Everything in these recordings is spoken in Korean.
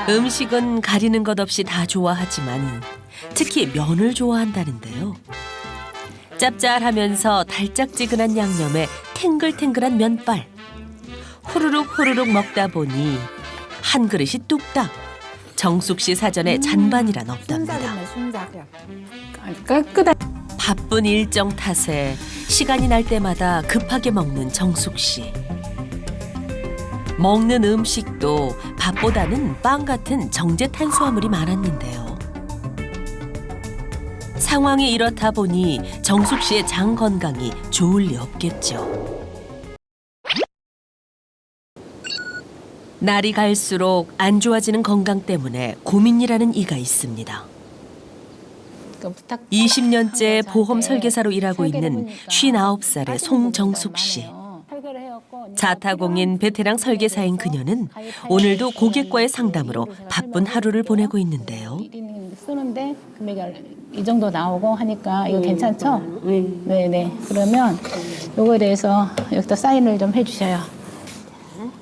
음식은 가리는 것 없이 다 좋아하지만 특히 면을 좋아한다는데요. 짭짤하면서 달짝지근한 양념에 탱글탱글한 면발. 후루룩 후루룩 먹다 보니 한 그릇이 뚝딱. 정숙 씨 사전에 잔반이란 없답니다. 깨끗한. 바쁜 일정 탓에 시간이 날 때마다 급하게 먹는 정숙 씨. 먹는 음식도 밥보다는 빵 같은 정제 탄수화물이 많았는데요. 상황이 이렇다 보니 정숙 씨의 장 건강이 좋을 리 없겠죠. 날이 갈수록 안 좋아지는 건강 때문에 고민이라는 이가 있습니다. 20년째 보험 설계사로 일하고 있는 59살의 송정숙 씨. 자타공인 베테랑 설계사인 그녀는 오늘도 고객과의 상담으로 바쁜 하루를 보내고 있는데요. 쓰는데 금액이 이 정도 나오고 하니까 이거 괜찮죠? 네네. 그러면 이거에 대해서 여기다 사인을 좀 해주셔요.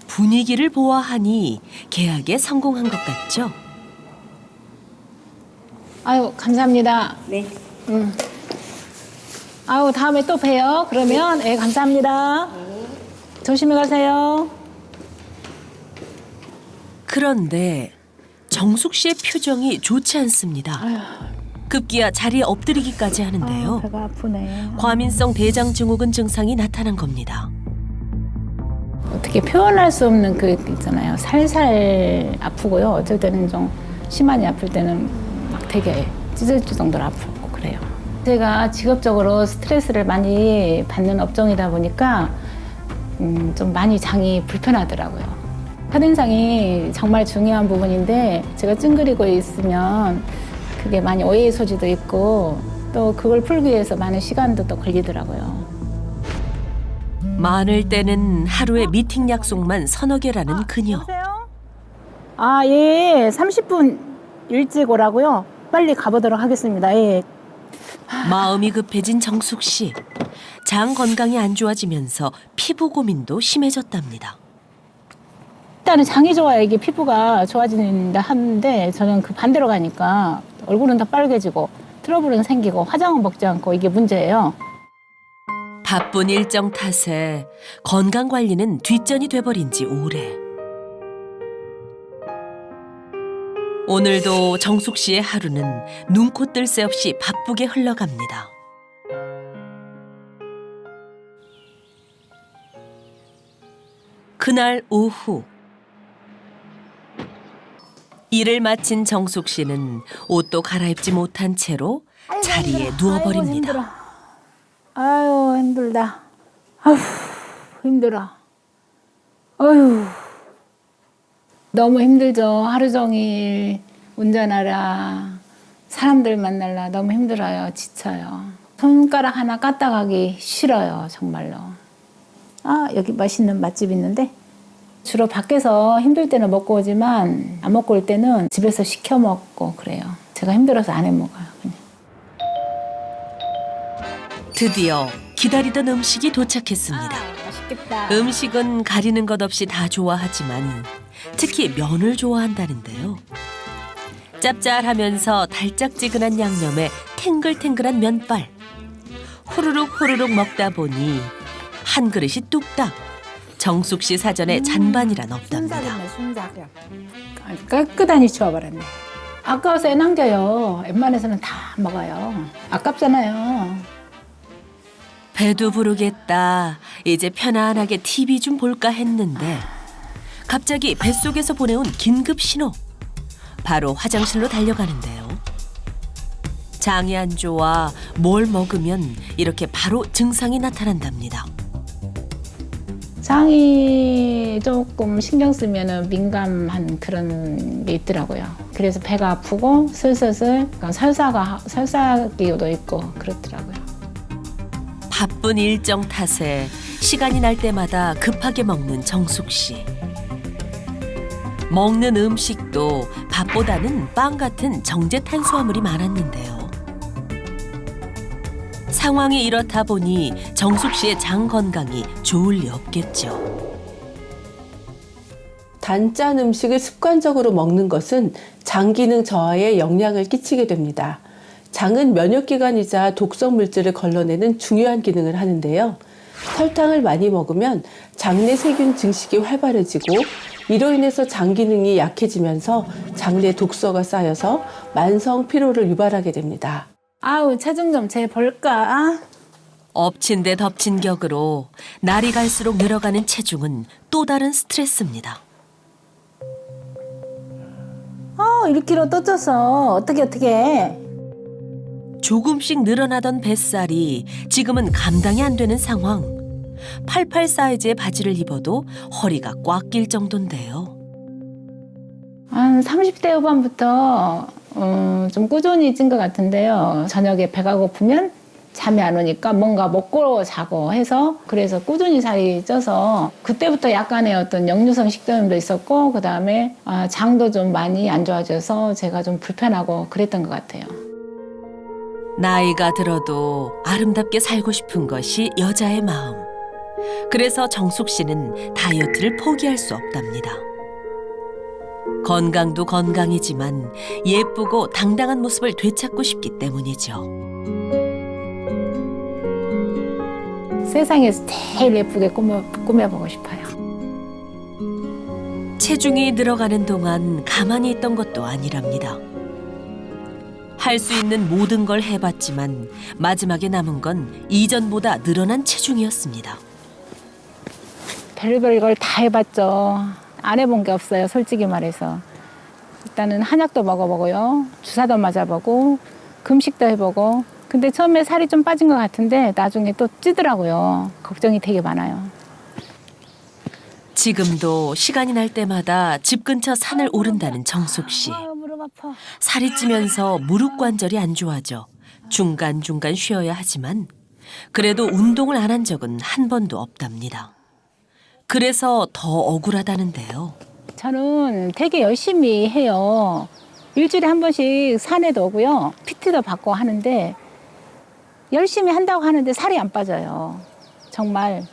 분위기를 보아하니 계약에 성공한 것 같죠? 아유 감사합니다. 네. 아유 다음에 또 봬요. 그러면 네 감사합니다. 조심히 가세요. 그런데 정숙 씨의 표정이 좋지 않습니다. 급기야 자리에 엎드리기까지 하는데요. 배가 아프네. 과민성 대장증후군 증상이 나타난 겁니다. 어떻게 표현할 수 없는 그 있잖아요. 살살 아프고요. 어쩔 때는 좀 심하게 아플 때는 막 되게 찢어질 정도로 아프고 그래요. 제가 직업적으로 스트레스를 많이 받는 업종이다 보니까 좀 많이 장이 불편하더라고요. 첫인상이 정말 중요한 부분인데 제가 찡그리고 있으면 그게 많이 오해의 소지도 있고 또 그걸 풀기 위해서 많은 시간도 또 걸리더라고요. 많을 때는 하루에 미팅 약속만 서너 개라는 그녀. 여보세요? 아, 예. 30분 일찍 오라고요? 빨리 가보도록 하겠습니다. 예. 마음이 급해진 정숙 씨. 장 건강이 안 좋아지면서 피부 고민도 심해졌답니다. 일단은 장이 좋아야 이게 피부가 좋아진다 하는데 저는 그 반대로 가니까 얼굴은 더 빨개지고 트러블은 생기고 화장은 먹지 않고 이게 문제예요. 바쁜 일정 탓에 건강 관리는 뒷전이 돼버린 지 오래. 오늘도 정숙 씨의 하루는 눈코 뜰 새 없이 바쁘게 흘러갑니다. 그날 오후 일을 마친 정숙 씨는 옷도 갈아입지 못한 채로 자리에 누워버립니다. 아유 힘들다. 아휴 힘들어. 아휴 너무 힘들죠. 하루 종일 운전하라 사람들 만나라 너무 힘들어요. 지쳐요. 손가락 하나 까딱하기 싫어요. 정말로. 아 여기 맛있는 맛집 있는데 주로 밖에서 힘들 때는 먹고 오지만 안 먹고 올 때는 집에서 시켜 먹고 그래요. 제가 힘들어서 안 해 먹어요. 그냥. 드디어 기다리던 음식이 도착했습니다. 맛있겠다. 음식은 가리는 것 없이 다 좋아하지만 특히 면을 좋아한다는데요. 짭짤하면서 달짝지근한 양념에 탱글탱글한 면발. 후루룩 후루룩 먹다 보니 한 그릇이 뚝딱. 정숙 씨 사전에 잔반이란 없답니다. 순삭이야. 깨끗하니 치워버렸네. 아까워서 애 남겨요. 웬만해서는 다 먹어요. 아깝잖아요. 배도 부르겠다. 이제 편안하게 TV 좀 볼까 했는데 갑자기 뱃속에서 보내온 긴급 신호. 바로 화장실로 달려가는데요. 장이 안 좋아 뭘 먹으면 이렇게 바로 증상이 나타난답니다. 장이 조금 신경 쓰면 민감한 그런 게 있더라고요. 그래서 배가 아프고 슬슬슬 설사기도 있고 그렇더라고요. 바쁜 일정 탓에 시간이 날 때마다 급하게 먹는 정숙 씨. 먹는 음식도 밥보다는 빵 같은 정제 탄수화물이 많았는데요. 상황이 이렇다 보니 정숙 씨의 장 건강이 좋을 리 없겠죠. 단짠 음식을 습관적으로 먹는 것은 장 기능 저하에 영향을 끼치게 됩니다. 장은 면역기관이자 독성 물질을 걸러내는 중요한 기능을 하는데요. 설탕을 많이 먹으면 장내 세균 증식이 활발해지고 이로 인해서 장 기능이 약해지면서 장내 독소가 쌓여서 만성 피로를 유발하게 됩니다. 아우, 체중 좀 재볼까? 엎친 데 덮친 격으로 날이 갈수록 늘어가는 체중은 또 다른 스트레스입니다. 1kg 또 쪘어. 어떻게. 조금씩 늘어나던 뱃살이 지금은 감당이 안 되는 상황. 88 사이즈의 바지를 입어도 허리가 꽉 낄 정도인데요. 한 30대 후반부터 좀 꾸준히 찐 것 같은데요. 저녁에 배가 고프면 잠이 안 오니까 뭔가 먹고 자고 해서 그래서 꾸준히 살이 쪄서 그때부터 약간의 어떤 역류성 식도염도 있었고 그다음에 장도 좀 많이 안 좋아져서 제가 좀 불편하고 그랬던 것 같아요. 나이가 들어도 아름답게 살고 싶은 것이 여자의 마음. 그래서 정숙 씨는 다이어트를 포기할 수 없답니다. 건강도 건강이지만 예쁘고 당당한 모습을 되찾고 싶기 때문이죠. 세상에서 제일 예쁘게 꾸며보고 싶어요. 체중이 늘어가는 동안 가만히 있던 것도 아니랍니다. 할 수 있는 모든 걸 해봤지만 마지막에 남은 건 이전보다 늘어난 체중이었습니다. 별의별 걸 다 해봤죠. 안 해본 게 없어요, 솔직히 말해서. 일단은 한약도 먹어보고요. 주사도 맞아보고 금식도 해보고. 근데 처음에 살이 좀 빠진 것 같은데 나중에 또 찌더라고요. 걱정이 되게 많아요. 지금도 시간이 날 때마다 집 근처 산을 오른다는 정숙 씨. 무릎 아파. 살이 찌면서 무릎 관절이 안 좋아져 중간중간 쉬어야 하지만 그래도 운동을 안 한 적은 한 번도 없답니다. 그래서 더 억울하다는데요. 저는 되게 열심히 해요. 일주일에 한 번씩 산에도 오고요. PT도 받고 하는데 열심히 한다고 하는데 살이 안 빠져요. 정말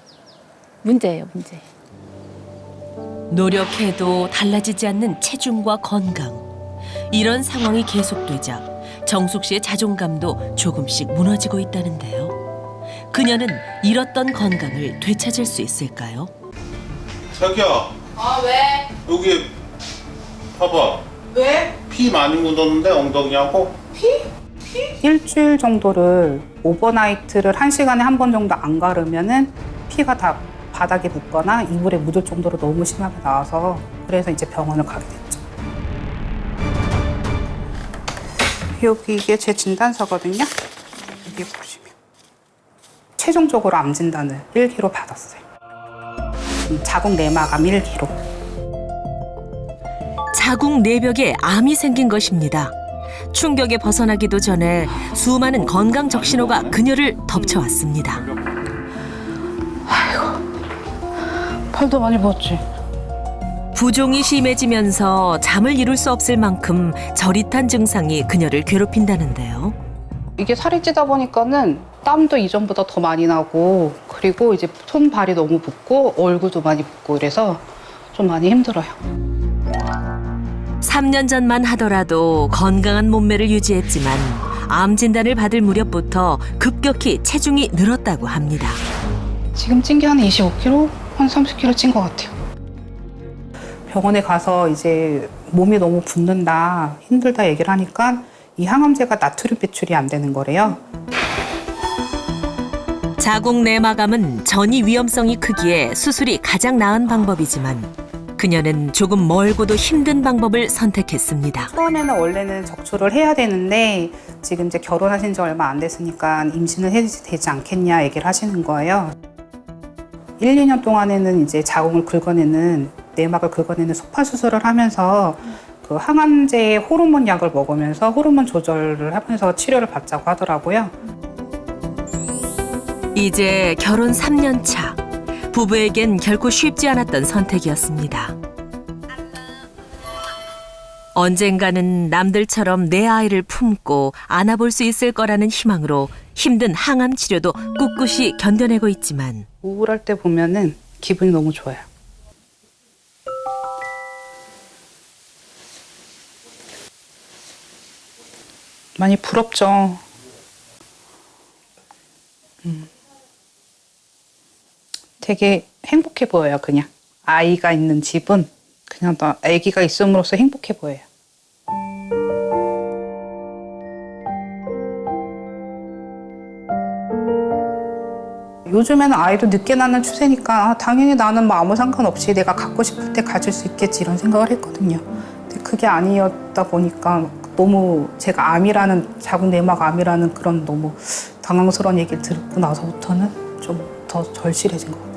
문제예요, 문제. 노력해도 달라지지 않는 체중과 건강. 이런 상황이 계속되자 정숙 씨의 자존감도 조금씩 무너지고 있다는데요. 그녀는 잃었던 건강을 되찾을 수 있을까요? 자기야. 왜? 여기 봐봐. 왜? 피 많이 묻었는데 엉덩이하고. 일주일 정도를 오버나이트를 1시간에 한 번 정도 안 가르면은 피가 다 바닥에 묻거나 이불에 묻을 정도로 너무 심하게 나와서 그래서 이제 병원을 가게 됐죠. 여기 이게 제 진단서거든요. 여기 보시면 최종적으로 암 진단을 1기로 받았어요. 자궁 내막암 1기로. 자궁 내벽에 암이 생긴 것입니다. 충격에 벗어나기도 전에 수많은 건강 적신호가 그녀를 덮쳐왔습니다. 팔도 많이 부었지. 부종이 심해지면서 잠을 이룰 수 없을 만큼 저릿한 증상이 그녀를 괴롭힌다는데요. 이게 살이 찌다 보니까는 땀도 이전보다 더 많이 나고 그리고 이제 손, 발이 너무 붓고 얼굴도 많이 붓고 이래서 좀 많이 힘들어요. 3년 전만 하더라도 건강한 몸매를 유지했지만 암 진단을 받을 무렵부터 급격히 체중이 늘었다고 합니다. 지금 찐 게 한 25kg? 한 30kg 찐 것 같아요. 병원에 가서 이제 몸이 너무 붓는다, 힘들다 얘기를 하니까 이 항암제가 나트륨 배출이 안 되는 거래요. 자궁 내막암은 전이 위험성이 크기에 수술이 가장 나은 방법이지만 그녀는 조금 멀고도 힘든 방법을 선택했습니다. 처음에는 원래는 적출을 해야 되는데 지금 이제 결혼하신 지 얼마 안 됐으니까 임신을 해도 되지 않겠냐 얘기를 하시는 거예요. 1, 2년 동안에는 이제 자궁을 긁어내는 내막을 긁어내는 소파 수술을 하면서 그 항암제 호르몬 약을 먹으면서 호르몬 조절을 하면서 치료를 받자고 하더라고요. 이제 결혼 3년 차. 부부에겐 결코 쉽지 않았던 선택이었습니다. 언젠가는 남들처럼 내 아이를 품고 안아볼 수 있을 거라는 희망으로 힘든 항암 치료도 꿋꿋이 견뎌내고 있지만 우울할 때 보면은 기분이 너무 좋아요. 많이 부럽죠. 되게 행복해 보여요, 그냥. 아이가 있는 집은 그냥 나 아기가 있음으로써 행복해 보여요. 요즘에는 아이도 늦게 낳는 추세니까 당연히 나는 뭐 아무 상관없이 내가 갖고 싶을 때 가질 수 있겠지 이런 생각을 했거든요. 근데 그게 아니었다 보니까 너무 제가 암이라는 자궁 내막 암이라는 그런 너무 당황스러운 얘기를 듣고 나서부터는 좀 더 절실해진 것 같아요.